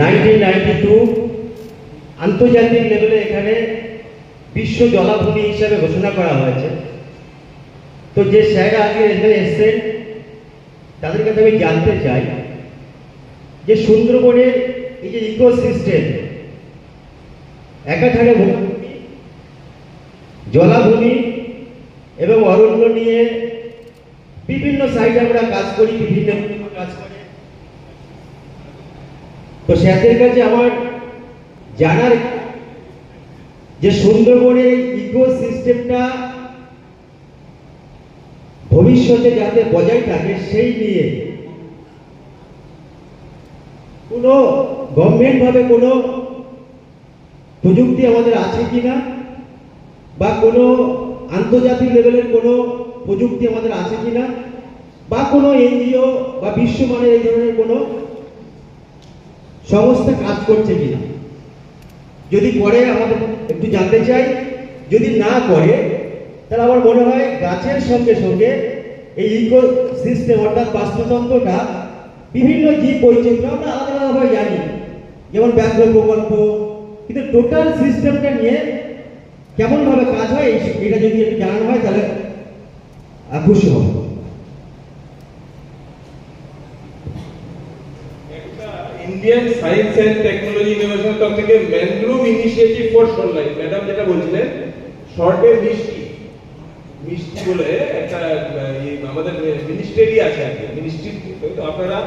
1992 আন্তর্জাতিক লেভেলে এখানে বিশ্ব জলাভূমি হিসাবে ঘোষণা করা হয়েছে। তো যে স্যাররা আগে এখানে এসছেন তাদের কাছে আমি জানতে চাই যে সুন্দরবনের এই যে ইকোসিস্টেম একাধারে জলাভূমি এবং অরণ্য নিয়ে বিভিন্ন সাইডে আমরা কাজ করি, বিভিন্ন কাজ করি। তো স্যারদের কাছে আমার জানার যে সুন্দরবনের ইকোসিস্টেমটা ভবিষ্যতে যাতে বজায় থাকে সেই নিয়ে কোনো গভর্নমেন্ট ভাবে কোনো প্রযুক্তি আমাদের আছে কিনা, বা কোনো আন্তর্জাতিক লেভেলের কোনো প্রযুক্তি আমাদের আছে কিনা, বা কোনো এনজিও বা বিশ্বমানের এই ধরনের কোনো সংস্থা কাজ করছে কিনা। যদি করে আমাদের একটু জানতে চাই। যদি না করে তাহলে আমার মনে হয় গাছের সঙ্গে সঙ্গে এই ইকো সিস্টেম অর্থাৎ বাস্তুতন্ত্রটা বিভিন্ন জীব বৈচিত্র্য আমরা আলাদা আলাদাভাবে জানি, যেমন ব্যাঘ্র প্রকল্প, কিন্তু টোটাল সিস্টেমটা নিয়ে কেমনভাবে কাজ হয় এটা যদি একটু জানানো হয় তাহলে খুশি হব। Indian science and technology innovation তরফ থেকে mangrove initiative for shoreline, madam যেটা বলছিলেন শর্টে মিষ্টি বলে একটা আমাদের মিনিস্ট্রি আছে আর কি, মিনিস্ট্রি আপনারা